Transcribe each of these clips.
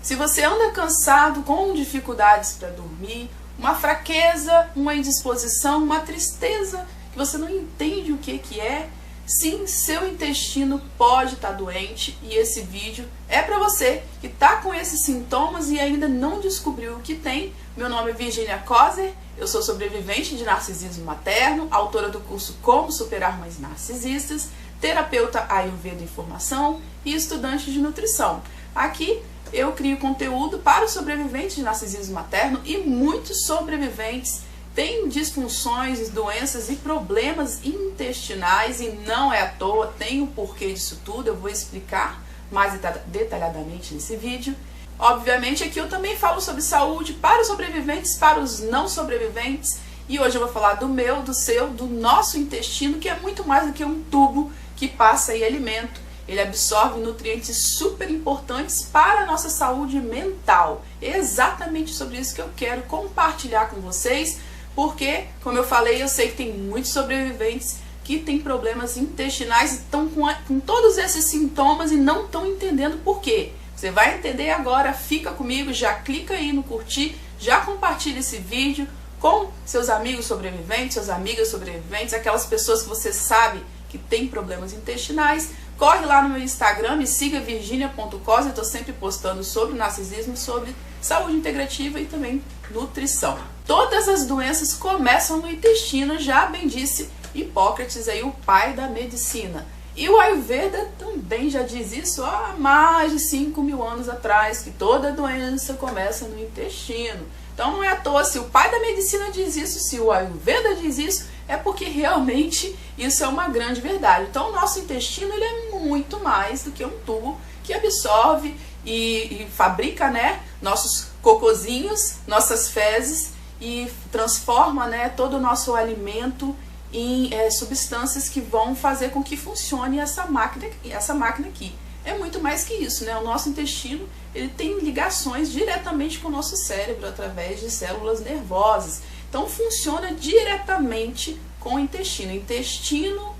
Se você anda cansado, com dificuldades para dormir, uma fraqueza, uma indisposição, uma tristeza, que você não entende o que é, sim, seu intestino pode estar doente e esse vídeo é para você que está com esses sintomas e ainda não descobriu o que tem. Meu nome é Virginia Kozer, eu sou sobrevivente de narcisismo materno, autora do curso Como Superar Mães Narcisistas, terapeuta Ayurveda em formação e estudante de nutrição. Aqui eu crio conteúdo para os sobreviventes de narcisismo materno e muitos sobreviventes têm disfunções, doenças e problemas intestinais e não é à toa, tem o porquê disso tudo, eu vou explicar mais detalhadamente nesse vídeo. Obviamente aqui eu também falo sobre saúde para os sobreviventes, para os não sobreviventes e hoje eu vou falar do meu, do seu, do nosso intestino, que é muito mais do que um tubo que passa aí alimento. Ele absorve nutrientes super importantes para a nossa saúde mental. É exatamente sobre isso que eu quero compartilhar com vocês, porque, como eu falei, eu sei que tem muitos sobreviventes que têm problemas intestinais e estão com todos esses sintomas e não estão entendendo por quê. Você vai entender agora, fica comigo, já clica aí no curtir, já compartilha esse vídeo com seus amigos sobreviventes, suas amigas sobreviventes, aquelas pessoas que você sabe que têm problemas intestinais. Corre lá no meu Instagram, me siga virginia.kozer, eu estou sempre postando sobre narcisismo, sobre saúde integrativa e também nutrição. Todas as doenças começam no intestino, já bem disse Hipócrates, aí, o pai da medicina. E o Ayurveda também já diz isso há mais de 5.000 anos atrás, que toda doença começa no intestino. Então não é à toa, se o pai da medicina diz isso, se o Ayurveda diz isso, é porque realmente isso é uma grande verdade. Então o nosso intestino ele é muito mais do que um tubo que absorve e fabrica, né, nossos cocozinhos, nossas fezes e transforma, né, todo o nosso alimento em substâncias que vão fazer com que funcione essa máquina aqui. É muito mais que isso, né? O nosso intestino ele tem ligações diretamente com o nosso cérebro através de células nervosas. Então funciona diretamente com o intestino. O intestino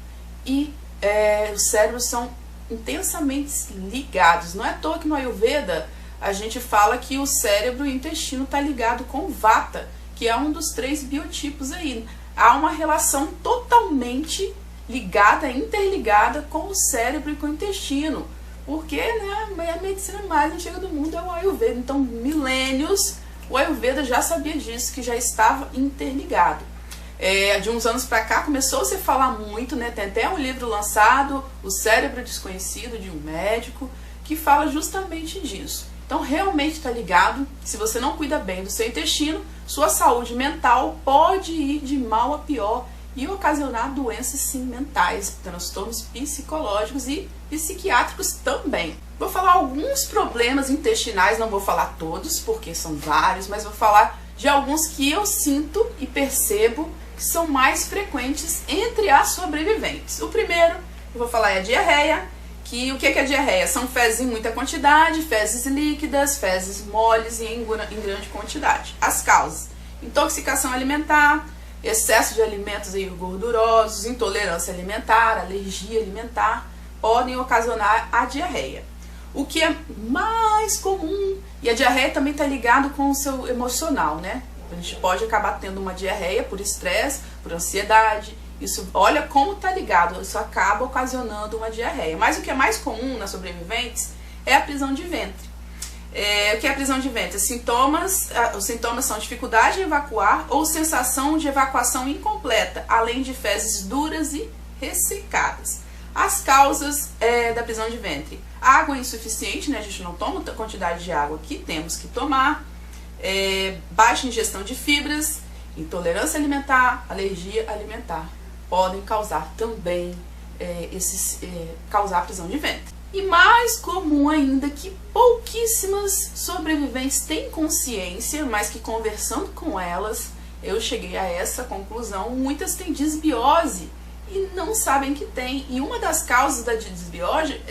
e o cérebro são intensamente ligados. Não é à toa que no Ayurveda a gente fala que o cérebro e o intestino está ligado com Vata, que é um dos 3 biotipos aí. Há uma relação totalmente ligada, interligada com o cérebro e com o intestino. Porque, né, a medicina mais antiga do mundo é o Ayurveda. Então, milênios, o Ayurveda já sabia disso, que já estava interligado. De uns anos para cá começou a se falar muito, né? Tem até um livro lançado, O Cérebro Desconhecido, de um médico, que fala justamente disso. Então realmente está ligado. Se você não cuida bem do seu intestino, sua saúde mental pode ir de mal a pior e ocasionar doenças sim mentais, transtornos psicológicos e psiquiátricos também. Vou falar alguns problemas intestinais, não vou falar todos, porque são vários, mas vou falar de alguns que eu sinto e percebo que são mais frequentes entre as sobreviventes. O primeiro, eu vou falar é a diarreia, que o que é diarreia? São fezes em muita quantidade, fezes líquidas, fezes moles e em grande quantidade. As causas: intoxicação alimentar, excesso de alimentos gordurosos, intolerância alimentar, alergia alimentar, podem ocasionar a diarreia. O que é mais comum, e a diarreia também está ligado com o seu emocional, né? A gente pode acabar tendo uma diarreia por estresse, por ansiedade. Isso, olha como está ligado, isso acaba ocasionando uma diarreia. Mas o que é mais comum nas sobreviventes é a prisão de ventre. O que é a prisão de ventre? Os sintomas são dificuldade em evacuar ou sensação de evacuação incompleta, além de fezes duras e ressecadas. As causas da prisão de ventre: água insuficiente, né? A gente não toma a quantidade de água que temos que tomar, baixa ingestão de fibras, intolerância alimentar, alergia alimentar, podem causar também causar prisão de ventre. E mais comum ainda, que pouquíssimas sobreviventes têm consciência, mas que conversando com elas, eu cheguei a essa conclusão: muitas têm disbiose e não sabem que tem. E uma das causas da disbiose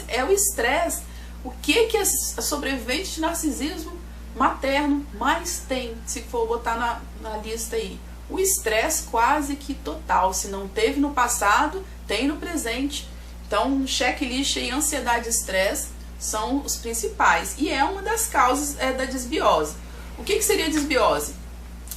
é o estresse. O que as sobreviventes de narcisismo materno mais tem, se for botar na lista aí? O estresse quase que total. Se não teve no passado, tem no presente. Então, checklist aí: ansiedade e estresse são os principais. E é uma das causas da disbiose. O que seria disbiose?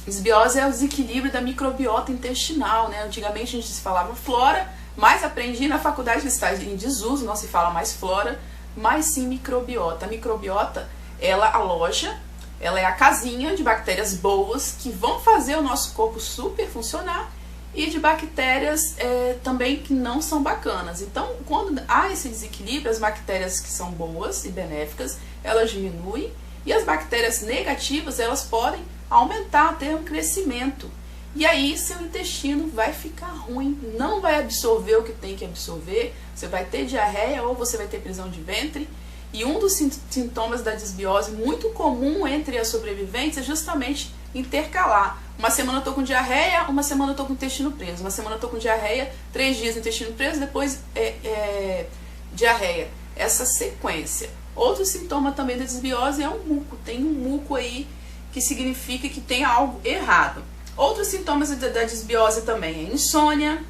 Disbiose é o desequilíbrio da microbiota intestinal, né? Antigamente a gente se falava flora, mas aprendi na faculdade que está em desuso, não se fala mais flora, mas sim microbiota. A microbiota, ela aloja, ela é a casinha de bactérias boas que vão fazer o nosso corpo super funcionar e de bactérias também que não são bacanas. Então, quando há esse desequilíbrio, as bactérias que são boas e benéficas, elas diminuem e as bactérias negativas, elas podem aumentar, ter um crescimento. E aí seu intestino vai ficar ruim, não vai absorver o que tem que absorver, você vai ter diarreia ou você vai ter prisão de ventre. E um dos sintomas da disbiose muito comum entre as sobreviventes é justamente intercalar. Uma semana eu tô com diarreia, uma semana eu tô com o intestino preso. Uma semana eu tô com diarreia, 3 dias intestino preso, depois diarreia. Essa sequência. Outro sintoma também da disbiose é um muco. Tem um muco aí que significa que tem algo errado. Outros sintomas da disbiose também é insônia,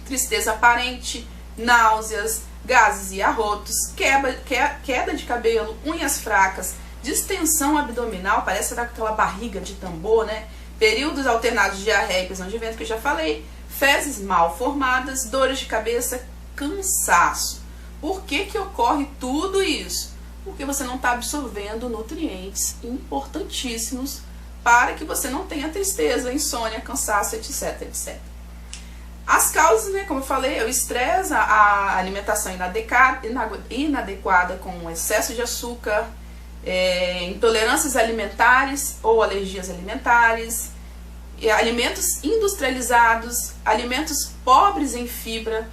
tristeza aparente, náuseas, gases e arrotos, queda de cabelo, unhas fracas, distensão abdominal, parece aquela barriga de tambor, né? Períodos alternados de diarreia e prisão de ventre, que eu já falei, fezes mal formadas, dores de cabeça, cansaço. Por que ocorre tudo isso? Porque você não está absorvendo nutrientes importantíssimos para que você não tenha tristeza, insônia, cansaço, etc, etc. As causas, né, como eu falei, é o estresse, a alimentação inadequada com excesso de açúcar, intolerâncias alimentares ou alergias alimentares, alimentos industrializados, alimentos pobres em fibra,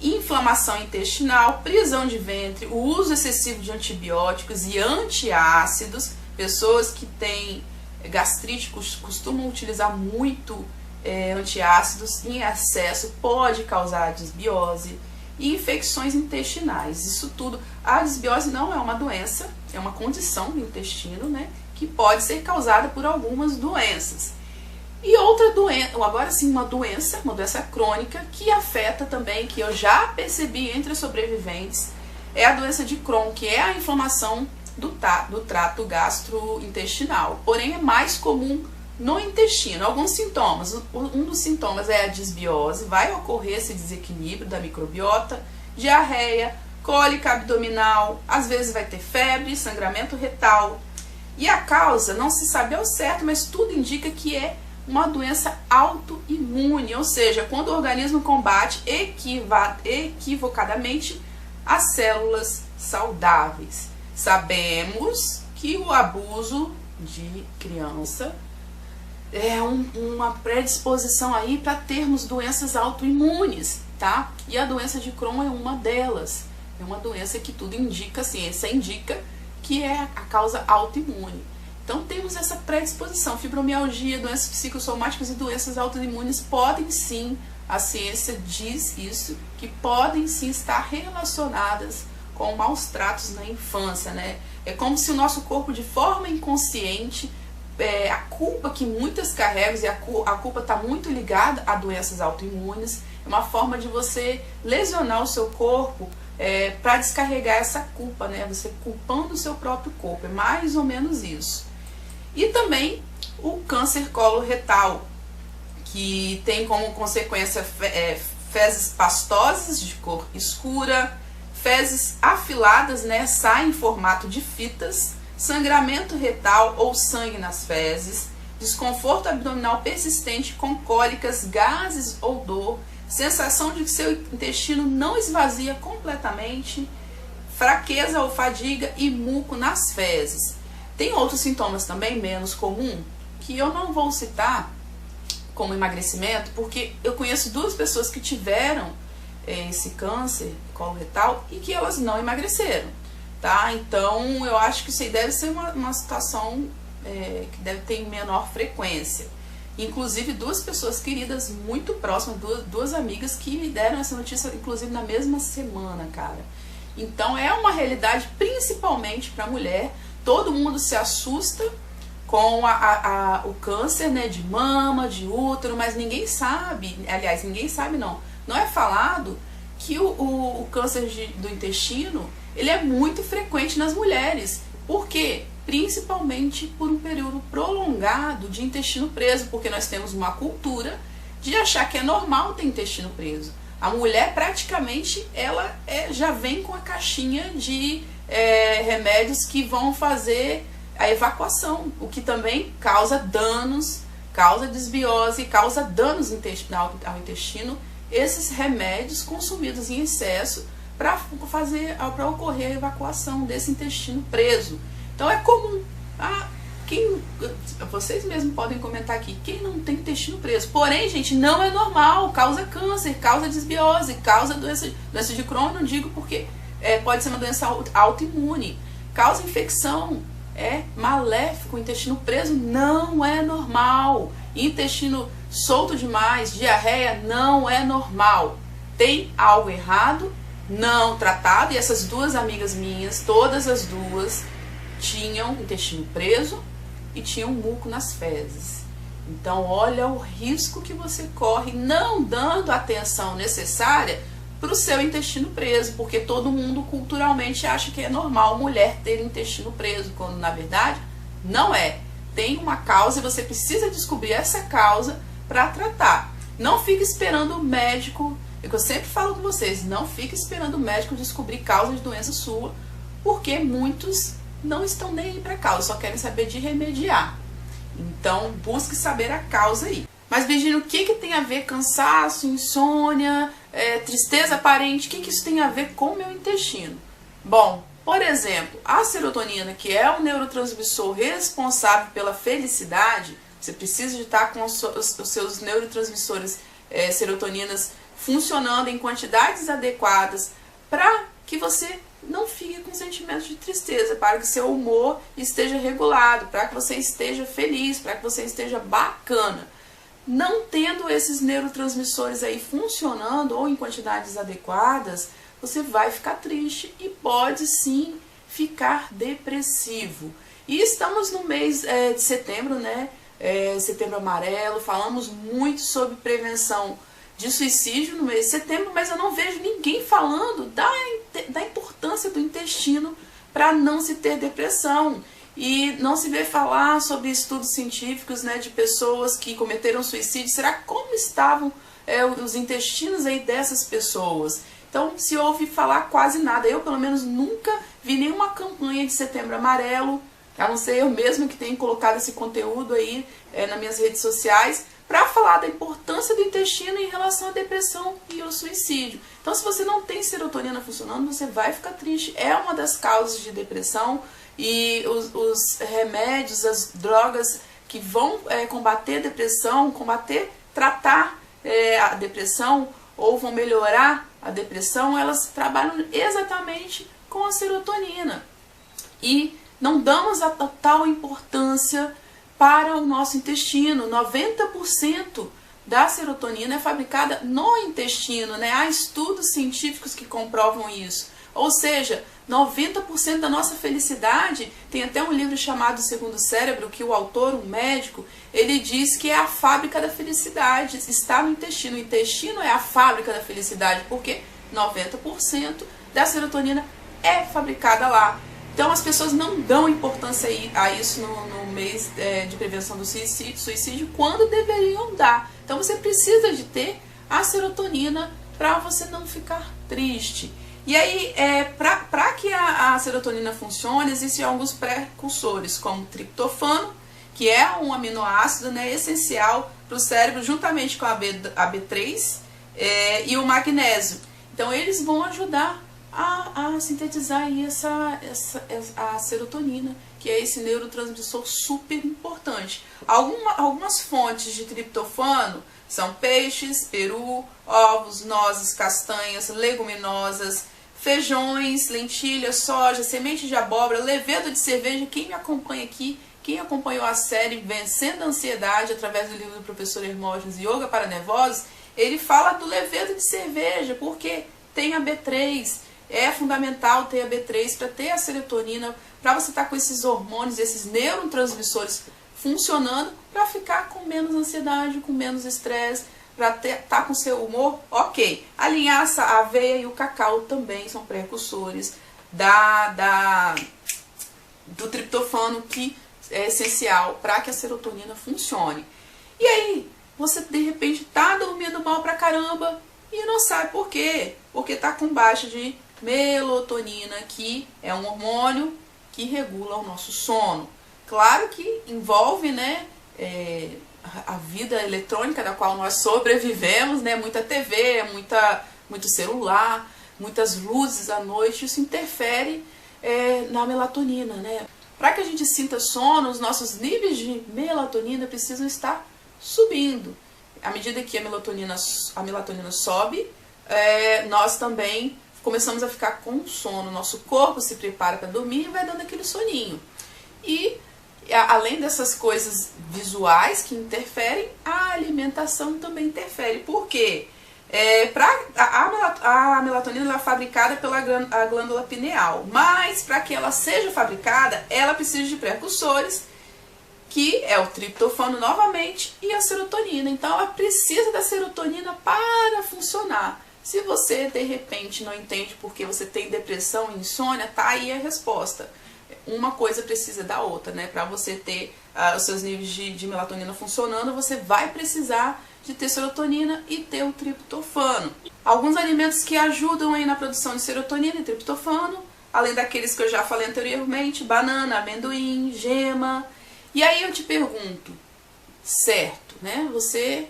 inflamação intestinal, prisão de ventre, o uso excessivo de antibióticos e antiácidos. Pessoas que têm gastrite costumam utilizar muito antiácidos em excesso, pode causar disbiose e infecções intestinais. Isso tudo, a disbiose não é uma doença, é uma condição do intestino, né, que pode ser causada por algumas doenças. E outra doença, agora sim, uma doença crônica que afeta também, que eu já percebi entre os sobreviventes, é a doença de Crohn, que é a inflamação do trato gastrointestinal. Porém, é mais comum no intestino. Alguns sintomas, um dos sintomas é a disbiose, vai ocorrer esse desequilíbrio da microbiota, diarreia, cólica abdominal, às vezes vai ter febre, sangramento retal. E a causa não se sabe ao certo, mas tudo indica que é uma doença autoimune, ou seja, quando o organismo combate equivocadamente as células saudáveis. Sabemos que o abuso de criança é uma predisposição aí para termos doenças autoimunes, tá? E a doença de Crohn é uma delas. É uma doença que tudo indica, a ciência indica que é a causa autoimune. Então temos essa predisposição, fibromialgia, doenças psicossomáticas e doenças autoimunes podem sim, a ciência diz isso, que podem sim estar relacionadas com maus tratos na infância, né? É como se o nosso corpo, de forma inconsciente, a culpa que muitas carregam, e a culpa está muito ligada a doenças autoimunes, é uma forma de você lesionar o seu corpo para descarregar essa culpa, né? Você culpando o seu próprio corpo, é mais ou menos isso. E também o câncer coloretal, que tem como consequência fezes pastosas de cor escura, fezes afiladas, né, saem em formato de fitas, sangramento retal ou sangue nas fezes, desconforto abdominal persistente com cólicas, gases ou dor, sensação de que seu intestino não esvazia completamente, fraqueza ou fadiga e muco nas fezes. Tem outros sintomas também menos comum, que eu não vou citar como emagrecimento, porque eu conheço 2 pessoas que tiveram esse câncer coloretal e que elas não emagreceram, tá? Então eu acho que isso aí deve ser uma situação que deve ter em menor frequência. Inclusive 2 pessoas queridas muito próximas, duas amigas que me deram essa notícia, inclusive na mesma semana, cara. Então é uma realidade principalmente para a mulher. Todo mundo se assusta com o câncer, né, de mama, de útero, mas ninguém sabe, aliás, ninguém sabe não é falado que o câncer do intestino, ele é muito frequente nas mulheres. Por quê? Principalmente por um período prolongado de intestino preso, porque nós temos uma cultura de achar que é normal ter intestino preso. A mulher praticamente ela já vem com a caixinha de remédios que vão fazer a evacuação, o que também causa danos, causa desbiose, causa danos ao intestino, esses remédios consumidos em excesso para ocorrer a evacuação desse intestino preso. Então é comum. Vocês mesmos podem comentar aqui, quem não tem intestino preso? Porém, gente, não é normal, causa câncer, causa desbiose, causa doença de Crohn, não digo porque pode ser uma doença autoimune, causa infecção, é maléfico, o intestino preso não é normal, intestino solto demais, diarreia não é normal, tem algo errado, não tratado, e essas duas amigas minhas, todas as duas, tinham intestino preso e tinham muco nas fezes. Então olha o risco que você corre não dando a atenção necessária para o seu intestino preso, porque todo mundo culturalmente acha que é normal mulher ter intestino preso, quando na verdade não é. Tem uma causa e você precisa descobrir essa causa para tratar. Não fique esperando o médico, é o que eu sempre falo com vocês, não fique esperando o médico descobrir causa de doença sua, porque muitos não estão nem aí para a causa, só querem saber de remediar. Então busque saber a causa aí. Mas Virginia, o que tem a ver cansaço, insônia, tristeza aparente, o que isso tem a ver com o meu intestino? Bom, por exemplo, a serotonina, que é o neurotransmissor responsável pela felicidade, você precisa de estar com os seus neurotransmissores serotoninas funcionando em quantidades adequadas para que você não fique com sentimentos de tristeza, para que seu humor esteja regulado, para que você esteja feliz, para que você esteja bacana. Não tendo esses neurotransmissores aí funcionando ou em quantidades adequadas, você vai ficar triste e pode sim ficar depressivo. E estamos no mês de setembro, né? Setembro amarelo, falamos muito sobre prevenção de suicídio no mês de setembro, mas eu não vejo ninguém falando da importância do intestino para não se ter depressão. E não se vê falar sobre estudos científicos, né, de pessoas que cometeram suicídio. Será como estavam os intestinos aí dessas pessoas? Então se ouve falar quase nada. Eu pelo menos nunca vi nenhuma campanha de setembro amarelo, a não ser eu mesma que tenho colocado esse conteúdo aí nas minhas redes sociais, para falar da importância do intestino em relação à depressão e ao suicídio. Então se você não tem serotonina funcionando, você vai ficar triste. É uma das causas de depressão. E os remédios, as drogas que vão combater a depressão, tratar a depressão ou vão melhorar a depressão, elas trabalham exatamente com a serotonina. E não damos a total importância para o nosso intestino. 90% da serotonina é fabricada no intestino, né? Há estudos científicos que comprovam isso. Ou seja, 90% da nossa felicidade, tem até um livro chamado Segundo Cérebro, que o autor, um médico, ele diz que é a fábrica da felicidade, está no intestino. O intestino é a fábrica da felicidade, porque 90% da serotonina é fabricada lá. Então as pessoas não dão importância a isso no mês de prevenção do suicídio, quando deveriam dar. Então você precisa de ter a serotonina para você não ficar triste. E aí, para que a serotonina funcione, existem alguns precursores, como o triptofano, que é um aminoácido, né, essencial para o cérebro, juntamente com a B3 e o magnésio. Então, eles vão ajudar a sintetizar aí a serotonina, que é esse neurotransmissor super importante. Algumas fontes de triptofano são peixes, peru, ovos, nozes, castanhas, leguminosas, feijões, lentilhas, soja, semente de abóbora, levedo de cerveja. Quem me acompanha aqui, quem acompanhou a série Vencendo a Ansiedade, através do livro do professor Hermógenes, Yoga para Nervosos, ele fala do levedo de cerveja, porque tem a B3, é fundamental ter a B3 para ter a serotonina, para você estar com esses hormônios, esses neurotransmissores funcionando, para ficar com menos ansiedade, com menos estresse, para tá com seu humor, ok. A linhaça, a aveia e o cacau também são precursores do triptofano, que é essencial para que a serotonina funcione. E aí, você de repente tá dormindo mal pra caramba e não sabe por quê. Porque tá com baixa de melatonina, que é um hormônio que regula o nosso sono. Claro que envolve, né, a vida eletrônica da qual nós sobrevivemos, né, muita TV, muito celular, muitas luzes à noite, isso interfere na melatonina, né? Para que a gente sinta sono, os nossos níveis de melatonina precisam estar subindo. À medida que a melatonina sobe, nós também começamos a ficar com sono. Nosso corpo se prepara para dormir e vai dando aquele soninho. E além dessas coisas visuais que interferem, a alimentação também interfere. Por quê? A melatonina ela é fabricada pela glândula pineal, mas para que ela seja fabricada, ela precisa de precursores, que é o triptofano novamente e a serotonina. Então ela precisa da serotonina para funcionar. Se você de repente não entende porque você tem depressão e insônia, tá aí a resposta. Uma coisa precisa da outra, né? Para você ter os seus níveis de melatonina funcionando, você vai precisar de ter serotonina e ter o triptofano. Alguns alimentos que ajudam aí na produção de serotonina e triptofano, além daqueles que eu já falei anteriormente, banana, amendoim, gema. E aí eu te pergunto, certo, né? Você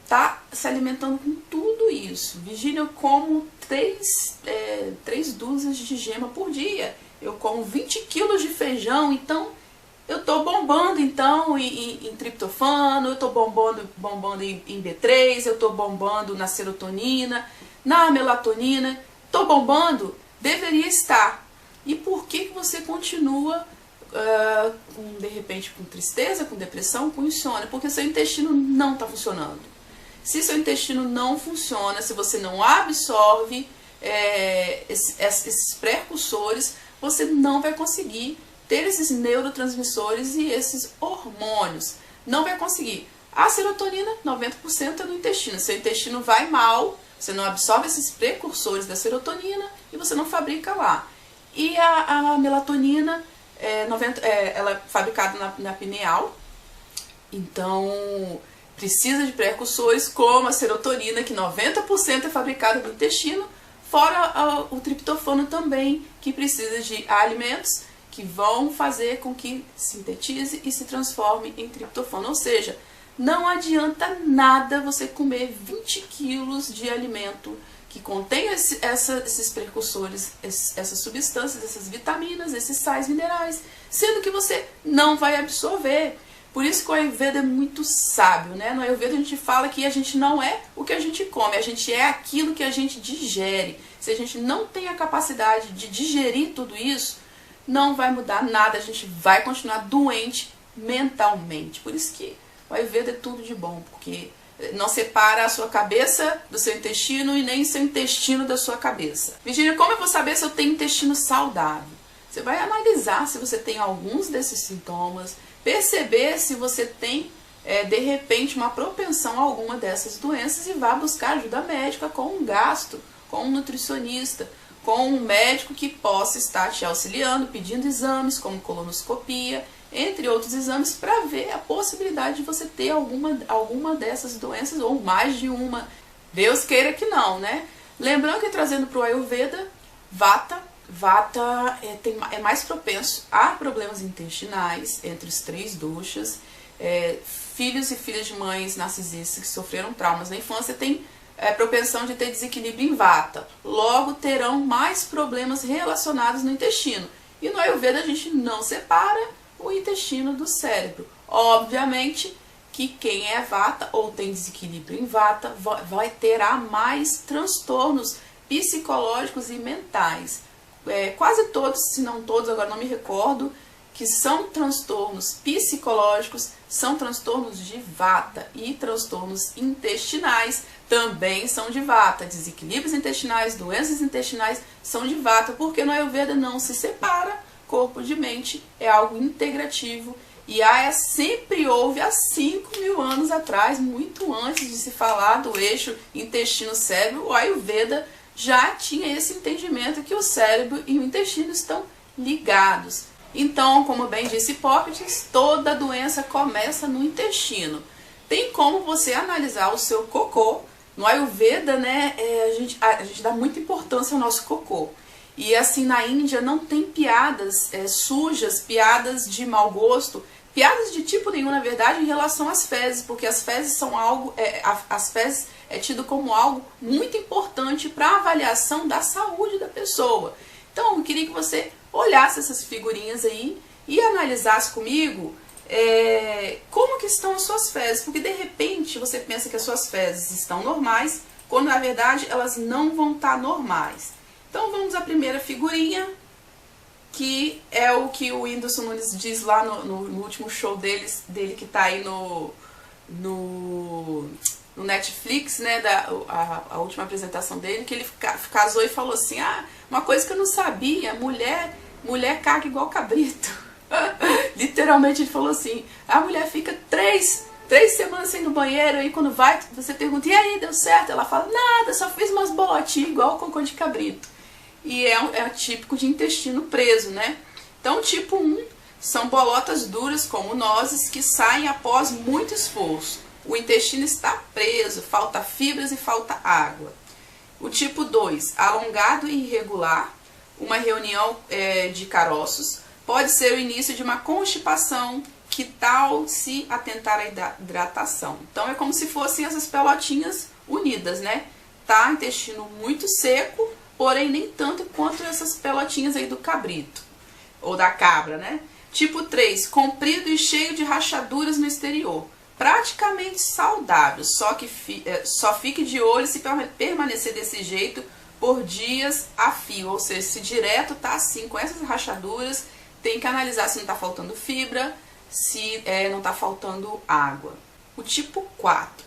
tá se alimentando com tudo isso. Virgínia, eu como 3 dúzias de gema por dia. Eu como 20 quilos de feijão, então eu tô bombando então em triptofano, eu tô bombando em B3, eu tô bombando na serotonina, na melatonina, tô bombando, deveria estar. E por que você continua de repente com tristeza, com depressão, com insônia? Porque seu intestino não está funcionando. Se seu intestino não funciona, se você não absorve esses precursores, você não vai conseguir ter esses neurotransmissores e esses hormônios. Não vai conseguir. A serotonina, 90% é no intestino. Seu intestino vai mal, você não absorve esses precursores da serotonina e você não fabrica lá. E a melatonina, ela é fabricada na pineal, então precisa de precursores como a serotonina, que 90% é fabricada no intestino, fora o triptofano também, que precisa de alimentos que vão fazer com que sintetize e se transforme em triptofano. Ou seja, não adianta nada você comer 20 quilos de alimento que contém esses precursores, essas substâncias, essas vitaminas, esses sais minerais, sendo que você não vai absorver. Por isso que o Ayurveda é muito sábio, né? No Ayurveda a gente fala que a gente não é o que a gente come, a gente é aquilo que a gente digere. Se a gente não tem a capacidade de digerir tudo isso, não vai mudar nada, a gente vai continuar doente mentalmente. Por isso que o Ayurveda é tudo de bom, porque não separa a sua cabeça do seu intestino e nem seu intestino da sua cabeça. Virgínia, como eu vou saber se eu tenho intestino saudável? Você vai analisar se você tem alguns desses sintomas, perceber se você tem, de repente, uma propensão a alguma dessas doenças e vá buscar ajuda médica com um gastro, com um nutricionista, com um médico que possa estar te auxiliando, pedindo exames como colonoscopia, entre outros exames, para ver a possibilidade de você ter alguma dessas doenças ou mais de uma. Deus queira que não, né? Lembrando que, trazendo para o Ayurveda, Vata é mais propenso a problemas intestinais entre os 3 doshas. Filhos e filhas de mães narcisistas que sofreram traumas na infância têm propensão de ter desequilíbrio em Vata. Logo, terão mais problemas relacionados no intestino. E no Ayurveda a gente não separa o intestino do cérebro. Obviamente que quem é Vata ou tem desequilíbrio em Vata vai ter mais transtornos psicológicos e mentais. Quase todos, se não todos, agora não me recordo, que são transtornos psicológicos, são transtornos de Vata, e transtornos intestinais também são de Vata. Desequilíbrios intestinais, doenças intestinais são de Vata, porque no Ayurveda não se separa corpo de mente, é algo integrativo E Aya sempre houve há 5.000 anos atrás, muito antes de se falar do eixo intestino-cérebro, o Ayurveda já tinha esse entendimento que o cérebro e o intestino estão ligados. Então, como bem disse Hipócrates, toda doença começa no intestino. Tem como você analisar o seu cocô. No Ayurveda, né, a gente dá muita importância ao nosso cocô. E assim, na Índia não tem piadas sujas, piadas de mau gosto, piadas de tipo nenhum, na verdade, em relação às fezes, porque as fezes são algo, as fezes é tido como algo muito importante para a avaliação da saúde da pessoa. Então, eu queria que você olhasse essas figurinhas aí e analisasse comigo como que estão as suas fezes, porque de repente você pensa que as suas fezes estão normais, quando na verdade elas não vão estar normais. Então vamos à primeira figurinha, que é o que o Whindersson Nunes diz lá no último show dele que está aí no Netflix, né, a última apresentação dele, que ele casou e falou assim, uma coisa que eu não sabia, mulher caga igual cabrito. Literalmente ele falou assim, a mulher fica três semanas sem ir no banheiro, aí quando vai, você pergunta, e aí, deu certo? Ela fala, nada, só fiz umas bolotinhas igual cocô de cabrito. E é típico de intestino preso, né? Então, tipo 1 são bolotas duras como nozes que saem após muito esforço. O intestino está preso, falta fibras e falta água. O tipo 2, alongado e irregular, uma reunião de caroços, pode ser o início de uma constipação. Que tal se atentar à hidratação? Então é como se fossem essas pelotinhas unidas, né? Tá? Intestino muito seco, porém nem tanto quanto essas pelotinhas aí do cabrito, ou da cabra, né? Tipo 3, comprido e cheio de rachaduras no exterior. Praticamente saudável, só fique de olho se permanecer desse jeito por dias a fio. Ou seja, se direto tá assim, com essas rachaduras, tem que analisar se não tá faltando fibra, se não está faltando água. O tipo 4,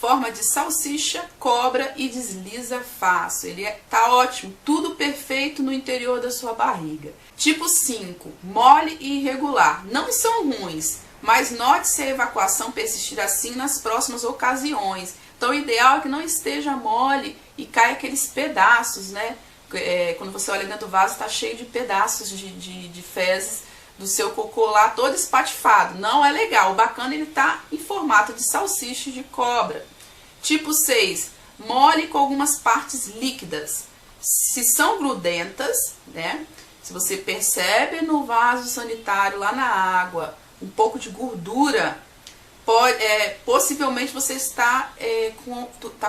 forma de salsicha, cobra e desliza fácil. Ele tá ótimo, tudo perfeito no interior da sua barriga. Tipo 5, mole e irregular. Não são ruins, mas note se a evacuação persistir assim nas próximas ocasiões. Então o ideal é que não esteja mole e caia aqueles pedaços, né? Quando você olha dentro do vaso, está cheio de pedaços de fezes do seu cocô lá, todo espatifado. Não é legal. O bacana, ele tá em formato de salsicha de cobra. Tipo 6, mole com algumas partes líquidas. Se são grudentas, né? Se você percebe no vaso sanitário, lá na água, um pouco de gordura, possivelmente você está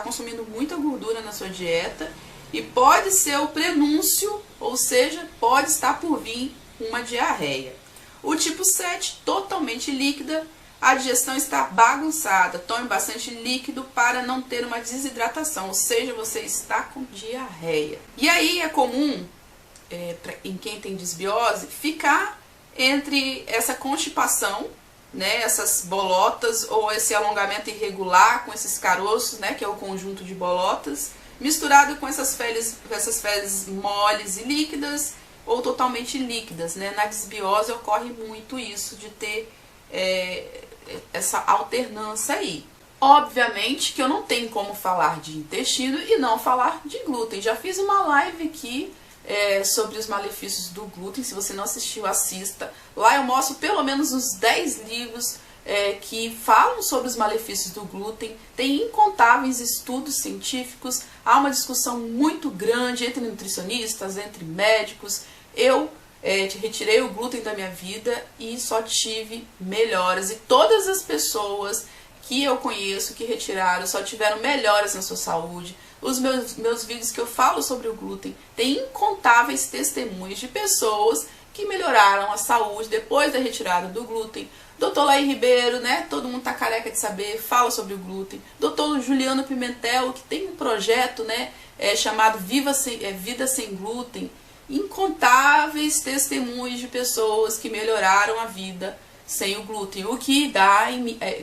consumindo muita gordura na sua dieta e pode ser o prenúncio, ou seja, pode estar por vir uma diarreia. O tipo 7, totalmente líquida, a digestão está bagunçada, tome bastante líquido para não ter uma desidratação, ou seja, você está com diarreia. E aí é comum, em quem tem disbiose, ficar entre essa constipação, né, essas bolotas ou esse alongamento irregular com esses caroços, né, que é o conjunto de bolotas, misturado com essas fezes moles e líquidas, ou totalmente líquidas, né? Na disbiose ocorre muito isso, de ter essa alternância aí. Obviamente que eu não tenho como falar de intestino e não falar de glúten. Já fiz uma live aqui sobre os malefícios do glúten. Se você não assistiu, assista. Lá eu mostro pelo menos uns 10 livros que falam sobre os malefícios do glúten. Tem incontáveis estudos científicos. Há uma discussão muito grande entre nutricionistas, entre médicos. Eu retirei o glúten da minha vida e só tive melhoras. E todas as pessoas que eu conheço que retiraram só tiveram melhoras na sua saúde. Os meus vídeos que eu falo sobre o glúten, tem incontáveis testemunhos de pessoas que melhoraram a saúde depois da retirada do glúten. Dr. Laí Ribeiro, né? Todo mundo tá careca de saber, fala sobre o glúten. Dr. Juliano Pimentel, que tem um projeto, né, chamado Vida Sem Glúten. Incontáveis testemunhos de pessoas que melhoraram a vida sem o glúten. O que dá,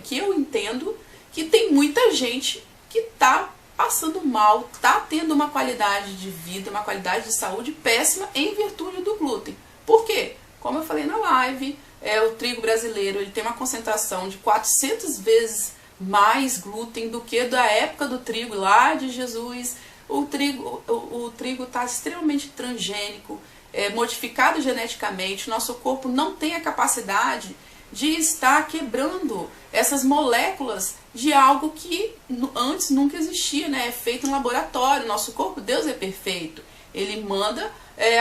que eu entendo que tem muita gente que tá passando mal, tá tendo uma qualidade de vida, uma qualidade de saúde péssima em virtude do glúten. Por quê? Como eu falei na live, o trigo brasileiro ele tem uma concentração de 400 vezes mais glúten do que da época do trigo lá de Jesus. O trigo está extremamente transgênico, modificado geneticamente. Nosso corpo não tem a capacidade de estar quebrando essas moléculas de algo que antes nunca existia, né? É feito em laboratório. Nosso corpo, Deus é perfeito. Ele manda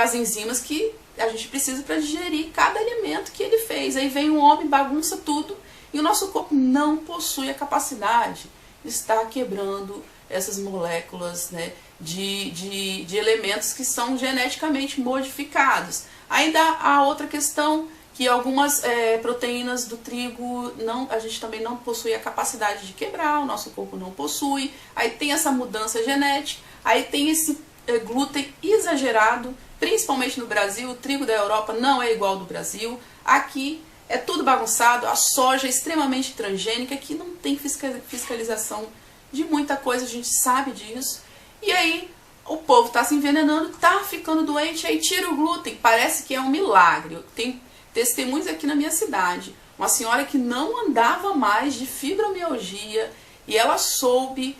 as enzimas que a gente precisa para digerir cada alimento que ele fez. Aí vem um homem, bagunça tudo, e o nosso corpo não possui a capacidade de estar quebrando essas moléculas, né, de elementos que são geneticamente modificados. Ainda há outra questão, que algumas proteínas do trigo a gente também não possui a capacidade de quebrar, o nosso corpo não possui. Aí tem essa mudança genética, aí tem esse glúten exagerado, principalmente no Brasil. O trigo da Europa não é igual ao do Brasil. Aqui é tudo bagunçado, a soja é extremamente transgênica, que não tem fiscalização de muita coisa, a gente sabe disso. E aí o povo está se envenenando, está ficando doente, aí tira o glúten, parece que é um milagre. Tem testemunhos aqui na minha cidade, uma senhora que não andava mais de fibromialgia, e ela soube,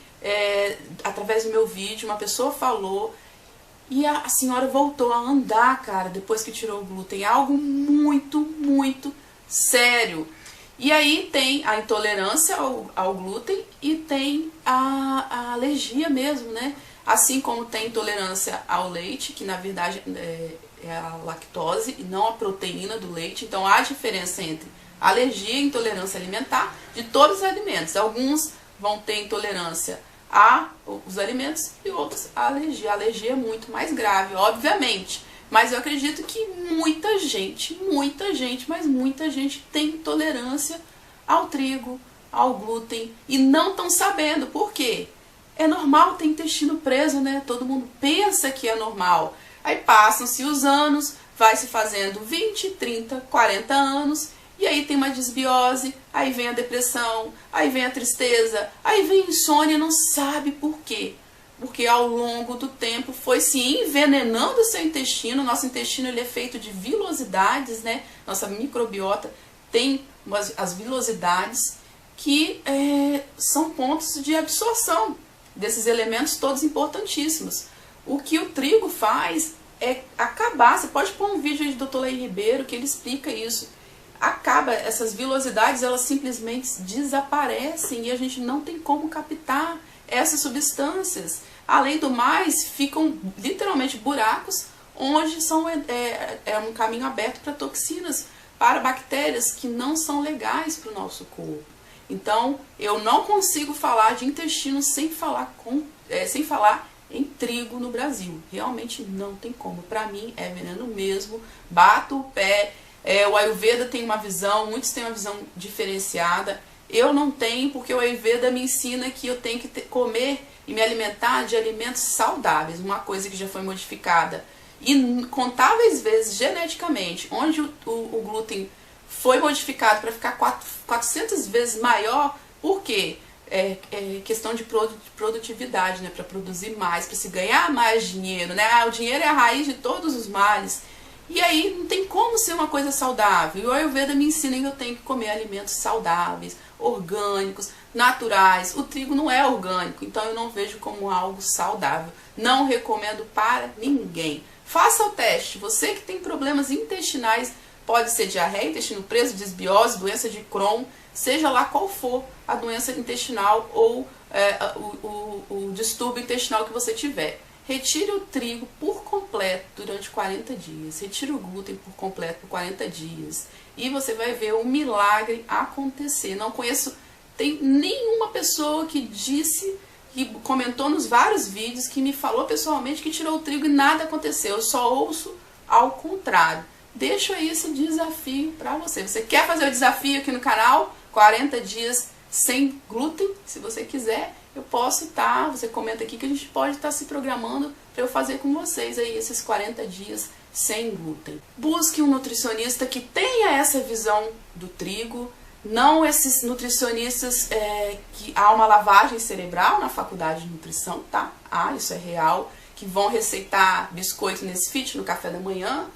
através do meu vídeo, uma pessoa falou, e a senhora voltou a andar, cara, depois que tirou o glúten. É algo muito, muito sério. E aí tem a intolerância ao glúten e tem a alergia mesmo, né? Assim como tem intolerância ao leite, que na verdade é a lactose e não a proteína do leite. Então há diferença entre alergia e intolerância alimentar de todos os alimentos. Alguns vão ter intolerância aos alimentos e outros a alergia. A alergia é muito mais grave, obviamente. Mas eu acredito que muita gente, mas muita gente tem intolerância ao trigo, ao glúten, e não estão sabendo. Por quê? É normal ter intestino preso, né? Todo mundo pensa que é normal. Aí passam-se os anos, vai se fazendo 20, 30, 40 anos, e aí tem uma desbiose, aí vem a depressão, aí vem a tristeza, aí vem a insônia, não sabe por quê. Porque ao longo do tempo foi se envenenando o seu intestino. Nosso intestino ele é feito de vilosidades, né? Nossa microbiota tem as vilosidades que são pontos de absorção desses elementos todos importantíssimos. O que o trigo faz é acabar. Você pode pôr um vídeo aí do Dr. Laí Ribeiro que ele explica isso. Acaba, essas vilosidades, elas simplesmente desaparecem e a gente não tem como captar essas substâncias. Além do mais, ficam literalmente buracos onde é um caminho aberto para toxinas, para bactérias que não são legais para o nosso corpo. Então, eu não consigo falar de intestino sem falar em trigo no Brasil. Realmente não tem como. Para mim é veneno mesmo. Bato o pé. O Ayurveda tem uma visão, muitos têm uma visão diferenciada. Eu não tenho, porque o Ayurveda me ensina que eu tenho que comer e me alimentar de alimentos saudáveis, uma coisa que já foi modificada incontáveis vezes geneticamente, onde o glúten foi modificado para ficar 400 vezes maior. Por quê? É questão de produtividade, né? Para produzir mais, para se ganhar mais dinheiro, né? O dinheiro é a raiz de todos os males. E aí não tem como ser uma coisa saudável. E o Ayurveda me ensina que eu tenho que comer alimentos saudáveis, orgânicos, naturais. O trigo não é orgânico, então eu não vejo como algo saudável. Não recomendo para ninguém. Faça o teste. Você que tem problemas intestinais, pode ser diarreia, intestino preso, desbiose, doença de Crohn, seja lá qual for a doença intestinal ou o distúrbio intestinal que você tiver. Retire o trigo por completo durante 40 dias. Retire o glúten por completo por 40 dias. E você vai ver um milagre acontecer. Não conheço, tem nenhuma pessoa que comentou nos vários vídeos, que me falou pessoalmente que tirou o trigo e nada aconteceu. Eu só ouço ao contrário. Deixo aí esse desafio para você. Você quer fazer o desafio aqui no canal? 40 dias sem glúten? Se você quiser, eu posso estar, você comenta aqui que a gente pode estar se programando para eu fazer com vocês aí esses 40 dias sem glúten. Busque um nutricionista que tenha essa visão do trigo, não esses nutricionistas que há uma lavagem cerebral na faculdade de nutrição, tá? Isso é real, que vão receitar biscoito Nesfit no café da manhã.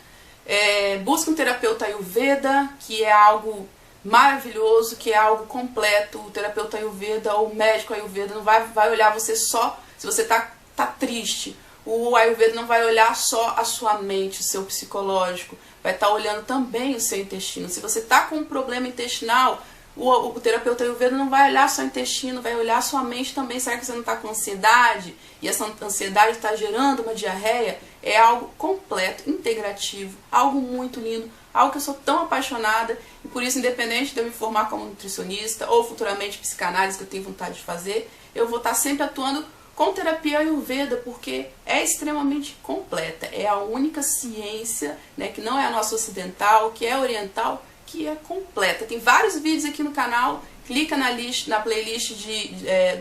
Busque um terapeuta Ayurveda, que é algo maravilhoso, que é algo completo. O terapeuta Ayurveda ou o médico Ayurveda não vai olhar você só se você tá triste. O Ayurveda não vai olhar só a sua mente, o seu psicológico, vai estar olhando também o seu intestino. Se você está com um problema intestinal, o terapeuta Ayurveda não vai olhar só o intestino, vai olhar a sua mente também. Será que você não está com ansiedade? E essa ansiedade está gerando uma diarreia? É algo completo, integrativo, algo muito lindo, algo que eu sou tão apaixonada. E por isso, independente de eu me formar como nutricionista ou futuramente psicanálise, que eu tenho vontade de fazer, eu vou estar sempre atuando com terapia Ayurveda, porque é extremamente completa. É a única ciência, né, que não é a nossa ocidental, que é oriental, que é completa. Tem vários vídeos aqui no canal, clica na playlist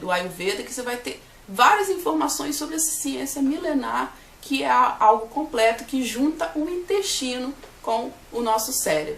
do Ayurveda, que você vai ter várias informações sobre essa ciência milenar, que é algo completo, que junta o intestino com o nosso cérebro.